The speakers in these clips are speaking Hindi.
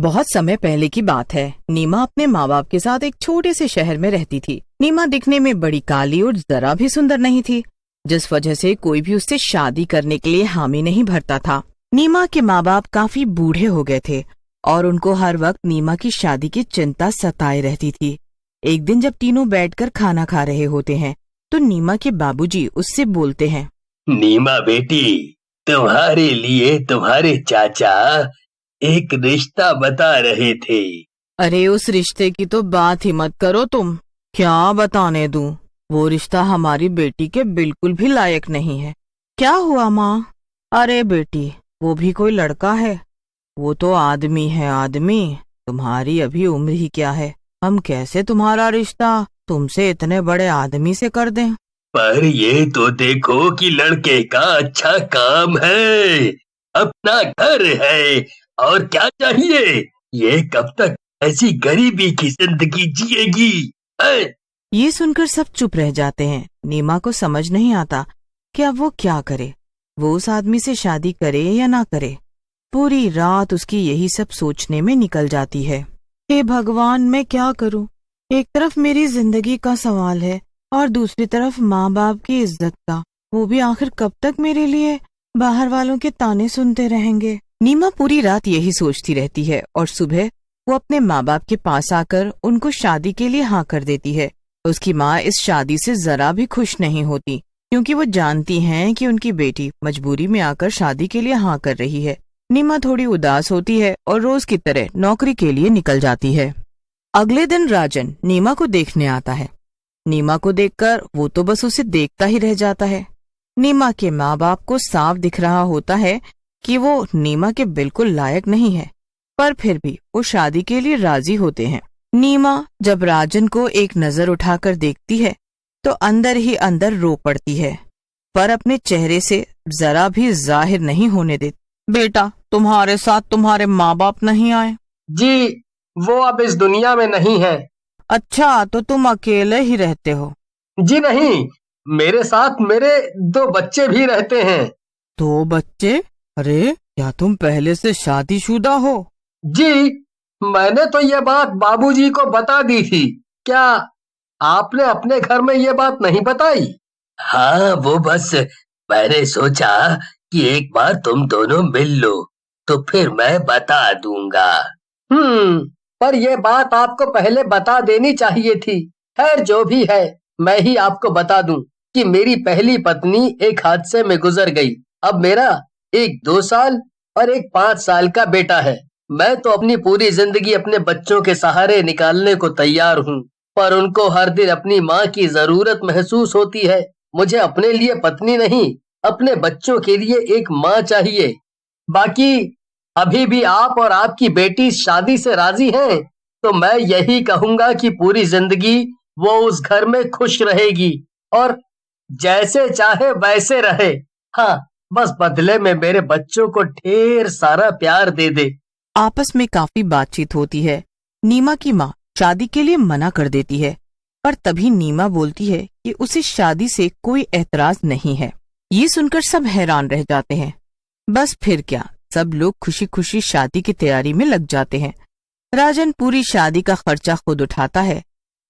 बहुत समय पहले की बात है। नीमा अपने माँ बाप के साथ एक छोटे से शहर में रहती थी। नीमा दिखने में बड़ी काली और जरा भी सुंदर नहीं थी, जिस वजह से कोई भी उससे शादी करने के लिए हामी नहीं भरता था। नीमा के माँ बाप काफी बूढ़े हो गए थे और उनको हर वक्त नीमा की शादी की चिंता सताए रहती थी। एक दिन जब तीनों बैठकर खाना खा रहे होते हैं तो नीमा के बाबूजी उससे बोलते हैं, नीमा बेटी, तुम्हारे लिए तुम्हारे चाचा एक रिश्ता बता रहे थे। अरे उस रिश्ते की तो बात ही मत करो तुम। क्या बताने दूं? वो रिश्ता हमारी बेटी के बिल्कुल भी लायक नहीं है। क्या हुआ माँ? अरे बेटी, वो भी कोई लड़का है? वो तो आदमी है आदमी। तुम्हारी अभी उम्र ही क्या है? हम कैसे तुम्हारा रिश्ता तुमसे इतने बड़े आदमी से कर दें? पर ये तो देखो कि लड़के का अच्छा काम है, अपना घर है, और क्या चाहिए? ये कब तक ऐसी गरीबी की जिंदगी जिएगी? है? ये सुनकर सब चुप रह जाते हैं। नीमा को समझ नहीं आता कि अब वो क्या करे। वो उस आदमी से शादी करे या ना करे। पूरी रात उसकी यही सब सोचने में निकल जाती है। हे भगवान, मैं क्या करूं? एक तरफ मेरी जिंदगी का सवाल है और दूसरी तरफ माँ बाप की इज्जत का। वो भी आखिर कब तक मेरे लिए बाहर वालों के ताने सुनते रहेंगे? नीमा पूरी रात यही सोचती रहती है और सुबह वो अपने माँ बाप के पास आकर उनको शादी के लिए हाँ कर देती है। उसकी माँ इस शादी से जरा भी खुश नहीं होती, क्योंकि वो जानती हैं कि उनकी बेटी मजबूरी में आकर शादी के लिए हाँ कर रही है। नीमा थोड़ी उदास होती है और रोज की तरह नौकरी के लिए निकल जाती है। अगले दिन राजन नीमा को देखने आता है। नीमा को देखकर वो तो बस उसे देखता ही रह जाता है। नीमा के माँ बाप को साफ दिख रहा होता है कि वो नीमा के बिल्कुल लायक नहीं है, पर फिर भी वो शादी के लिए राजी होते हैं। नीमा जब राजन को एक नजर उठाकर देखती है तो अंदर ही अंदर रो पड़ती है, पर अपने चेहरे से जरा भी जाहिर नहीं होने देती। बेटा, तुम्हारे साथ तुम्हारे माँ बाप नहीं आए? जी, वो अब इस दुनिया में नहीं है। अच्छा, तो तुम अकेले ही रहते हो? जी नहीं, मेरे साथ मेरे 2 बच्चे भी रहते हैं। 2 बच्चे? अरे, क्या तुम पहले से शादीशुदा हो? जी, मैंने तो ये बात बाबूजी को बता दी थी। क्या आपने अपने घर में ये बात नहीं बताई? हाँ, वो बस मैंने सोचा कि एक बार तुम दोनों मिल लो, तो फिर मैं बता दूंगा। पर ये बात आपको पहले बता देनी चाहिए थी। खैर, जो भी है, मैं ही आपको बता दूं कि मेरी पहली पत्नी एक हादसे में गुजर गई। अब मेरा एक 2 साल और एक 5 साल का बेटा है। मैं तो अपनी पूरी जिंदगी अपने बच्चों के सहारे निकालने को तैयार हूँ, पर उनको हर दिन अपनी माँ की जरूरत महसूस होती है। मुझे अपने लिए पत्नी नहीं, अपने बच्चों के लिए एक माँ चाहिए। बाकी अभी भी आप और आपकी बेटी शादी से राजी हैं, तो मैं यही कहूंगा कि पूरी जिंदगी वो उस घर में खुश रहेगी और जैसे चाहे वैसे रहे। हाँ, बस बदले में मेरे बच्चों को ढेर सारा प्यार दे दे। आपस में काफी बातचीत होती है। नीमा की माँ शादी के लिए मना कर देती है, पर तभी नीमा बोलती है कि उसे शादी से कोई एतराज नहीं है। ये सुनकर सब हैरान रह जाते हैं। बस फिर क्या, सब लोग खुशी खुशी शादी की तैयारी में लग जाते हैं। राजन पूरी शादी का खर्चा खुद उठाता है।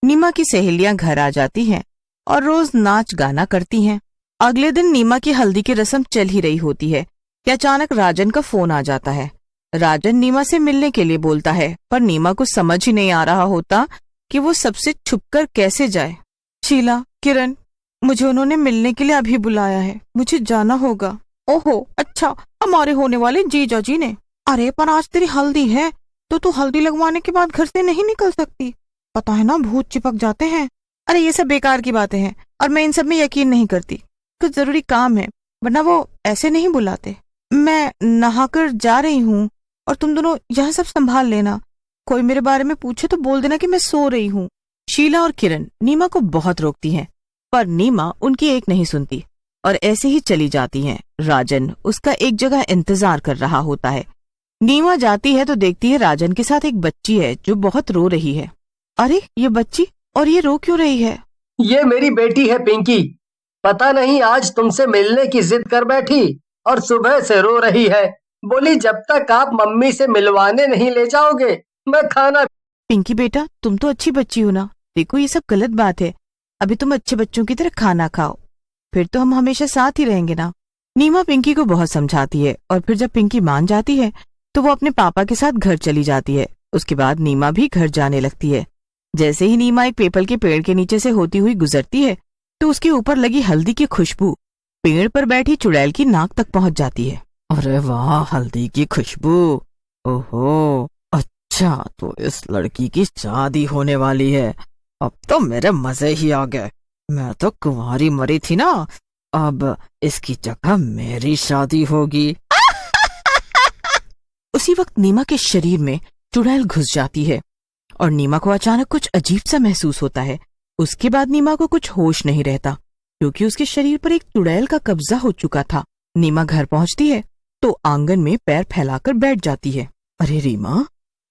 नीमा की सहेलियां घर आ जाती हैं और रोज नाच गाना करती हैं। अगले दिन नीमा की हल्दी की रस्म चल ही रही होती है कि अचानक राजन का फोन आ जाता है। राजन नीमा से मिलने के लिए बोलता है, पर नीमा को समझ ही नहीं आ रहा होता कि वो सबसे छुपकर कैसे जाए। शीला, किरण, मुझे उन्होंने मिलने के लिए अभी बुलाया है, मुझे जाना होगा। ओहो, अच्छा, हमारे होने वाले जीजा जी ने। अरे, पर आज तेरी हल्दी है तो तू हल्दी लगवाने के बाद घर से नहीं निकल सकती। पता है ना, भूत चिपक जाते हैं। अरे, ये सब बेकार की बातें हैं और मैं इन सब में यकीन नहीं करती। कुछ जरूरी काम है, वरना वो ऐसे नहीं बुलाते। मैं नहाकर जा रही हूँ और तुम दोनों यह सब संभाल लेना। कोई मेरे बारे में पूछे तो बोल देना कि मैं सो रही हूँ। शीला और किरण नीमा को बहुत रोकती हैं, पर नीमा उनकी एक नहीं सुनती और ऐसे ही चली जाती हैं। राजन उसका एक जगह इंतजार कर रहा होता है। नीमा जाती है तो देखती है राजन के साथ एक बच्ची है जो बहुत रो रही है। अरे, ये बच्ची, और ये रो क्यों रही है? ये मेरी बेटी है पिंकी। पता नहीं आज तुमसे मिलने की जिद कर बैठी और सुबह से रो रही है। बोली जब तक आप मम्मी से मिलवाने नहीं ले जाओगे मैं खाना। पिंकी बेटा, तुम तो अच्छी बच्ची हो ना। देखो ये सब गलत बात है। अभी तुम अच्छे बच्चों की तरह खाना खाओ, फिर तो हम हमेशा साथ ही रहेंगे ना। नीमा पिंकी को बहुत समझाती है और फिर जब पिंकी मान जाती है तो वो अपने पापा के साथ घर चली जाती है। उसके बाद नीमा भी घर जाने लगती है। जैसे ही नीमा एक पीपल के पेड़ के नीचे से होती हुई गुजरती है तो उसके ऊपर लगी हल्दी की खुशबू पेड़ पर बैठी चुड़ैल की नाक तक पहुंच जाती है। अरे वाह, हल्दी की खुशबू! ओहो, अच्छा तो इस लड़की की शादी होने वाली है। अब तो मेरे मजे ही आ गए। मैं तो कुंवारी मरी थी ना, अब इसकी जगह मेरी शादी होगी। उसी वक्त नीमा के शरीर में चुड़ैल घुस जाती है और नीमा को अचानक कुछ अजीब सा महसूस होता है। उसके बाद नीमा को कुछ होश नहीं रहता क्योंकि उसके शरीर पर एक चुड़ैल का कब्जा हो चुका था। नीमा घर पहुंचती है तो आंगन में पैर फैलाकर बैठ जाती है। अरे रीमा,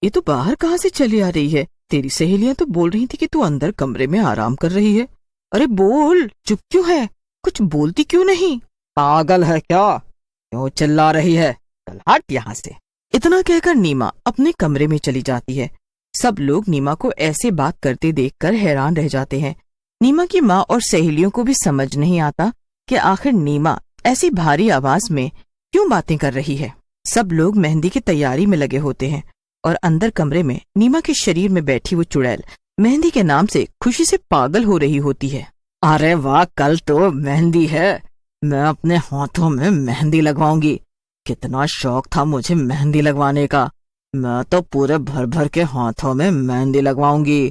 ये तो बाहर कहाँ से चली आ रही है? तेरी सहेलियां तो बोल रही थी कि तू अंदर कमरे में आराम कर रही है। अरे बोल, चुप क्यों है? कुछ बोलती क्यों नहीं? पागल है क्या? क्यों चिल्ला रही है? चल हट यहाँ से। इतना कहकर नीमा अपने कमरे में चली जाती है। सब लोग नीमा को ऐसे बात करते देखकर हैरान रह जाते हैं। नीमा की माँ और सहेलियों को भी समझ नहीं आता कि आखिर नीमा ऐसी भारी आवाज में क्यों बातें कर रही है। सब लोग मेहंदी की तैयारी में लगे होते हैं और अंदर कमरे में नीमा के शरीर में बैठी वो चुड़ैल मेहंदी के नाम से खुशी से पागल हो रही होती है। अरे वाह, कल तो मेहंदी है, मैं अपने हाथों में मेहंदी लगवाऊंगी। कितना शौक था मुझे मेहंदी लगवाने का। मैं तो पूरे भर भर के हाथों में मेहंदी लगवाऊंगी,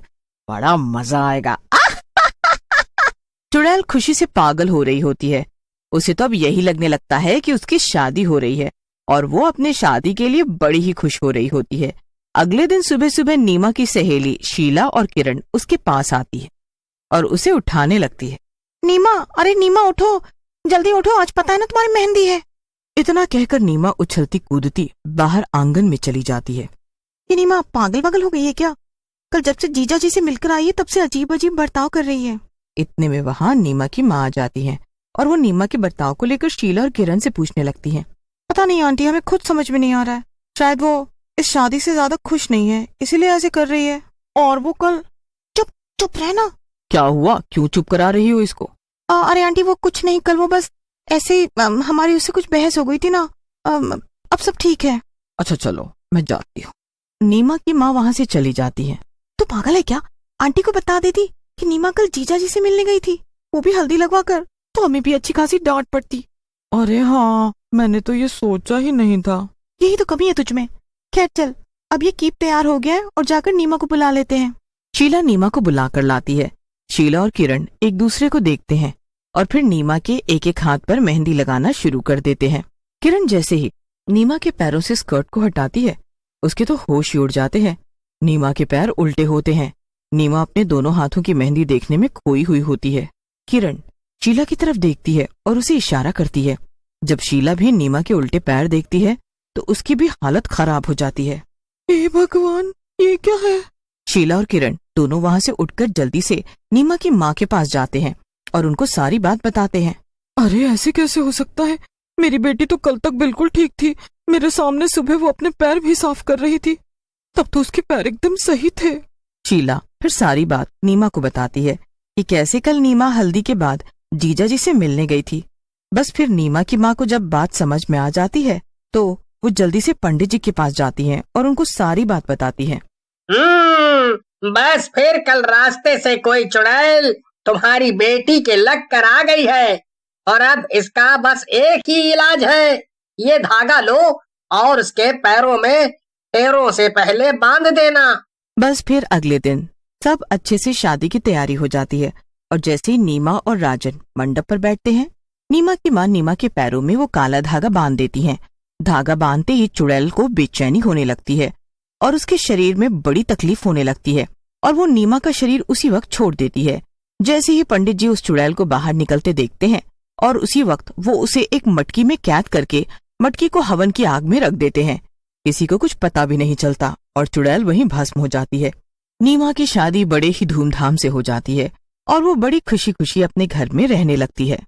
बड़ा मजा आएगा। चुड़ैल खुशी से पागल हो रही होती है। उसे तो अब यही लगने लगता है कि उसकी शादी हो रही है और वो अपने शादी के लिए बड़ी ही खुश हो रही होती है। अगले दिन सुबह सुबह नीमा की सहेली शीला और किरण उसके पास आती है और उसे उठाने लगती है। नीमा, अरे नीमा उठो, जल्दी उठो, आज पता है ना तुम्हारी मेहंदी है। इतना कहकर नीमा उछलती कूदती बाहर आंगन में चली जाती है। ये नीमा पागल पागल हो गई है क्या? कल जब से जीजा जी से मिलकर आई है तब से अजीब अजीब बर्ताव कर रही है। इतने में वहां नीमा की माँ आ जाती है और वो नीमा के बर्ताव को लेकर शीला और किरण से पूछने लगती है। पता नहीं आंटी, हमें खुद समझ में नहीं आ रहा है। शायद वो इस शादी से ज्यादा खुश नहीं है, इसीलिए ऐसे कर रही है। और वो कल चुप चुप रहना। क्या हुआ, क्यों चुप करा रही हो इसको? अरे आंटी वो कुछ नहीं, कल वो बस ऐसे हमारी उससे कुछ बहस हो गई थी ना, अब सब ठीक है। अच्छा चलो, मैं जाती हूँ। नीमा की माँ वहाँ से चली जाती है। तू पागल है क्या? आंटी को बता देती कि नीमा कल जीजा जी से मिलने गई थी, वो भी हल्दी लगवा कर, तो हमें भी अच्छी खासी डांट पड़ती। अरे हाँ, मैंने तो ये सोचा ही नहीं था। यही तो कमी है तुझमें। खैर चल, अब ये कीप तैयार हो गया है और जाकर नीमा को बुला लेते हैं। शीला नीमा को बुलाकर लाती है। शीला और किरण एक दूसरे को देखते हैं और फिर नीमा के एक एक हाथ पर मेहंदी लगाना शुरू कर देते हैं। किरण जैसे ही नीमा के पैरों से स्कर्ट को हटाती है, उसके तो होश ही उड़ जाते हैं। नीमा के पैर उल्टे होते हैं। नीमा अपने दोनों हाथों की मेहंदी देखने में खोई हुई होती है। किरण शीला की तरफ देखती है और उसे इशारा करती है। जब शीला भी नीमा के उल्टे पैर देखती है तो उसकी भी हालत खराब हो जाती है। हे भगवान, ये क्या है? शीला और किरण दोनों वहाँ से उठकर जल्दी से नीमा की माँ के पास जाते हैं और उनको सारी बात बताते हैं। अरे ऐसे कैसे हो सकता है? मेरी बेटी तो कल तक बिल्कुल ठीक थी, मेरे सामने सुबह वो अपने पैर भी साफ कर रही थी, तब तो उसके पैर एकदम सही थे। शीला फिर सारी बात नीमा को बताती है कि कैसे कल नीमा हल्दी के बाद जीजा जी से मिलने गई थी। बस फिर नीमा की माँ को जब बात समझ में आ जाती है तो वो जल्दी से पंडित जी के पास जाती हैं और उनको सारी बात बताती हैं। बस फिर कल रास्ते से कोई चुड़ैल तुम्हारी बेटी के लग कर आ गई है और अब इसका बस एक ही इलाज है। ये धागा लो और उसके पैरों में पैरों से पहले बांध देना। बस फिर अगले दिन सब अच्छे से शादी की तैयारी हो जाती है और जैसे ही नीमा और राजन मंडप पर बैठते हैं, नीमा की माँ नीमा के पैरों में वो काला धागा बांध देती हैं। धागा बांधते ही चुड़ैल को बेचैनी होने लगती है और उसके शरीर में बड़ी तकलीफ होने लगती है और वो नीमा का शरीर उसी वक्त छोड़ देती है। जैसे ही पंडित जी उस चुड़ैल को बाहर निकलते देखते हैं और उसी वक्त वो उसे एक मटकी में कैद करके मटकी को हवन की आग में रख देते हैं। किसी को कुछ पता भी नहीं चलता और चुड़ैल वहीं भस्म हो जाती है। नीमा की शादी बड़े ही धूमधाम से हो जाती है और वो बड़ी खुशी खुशी अपने घर में रहने लगती है।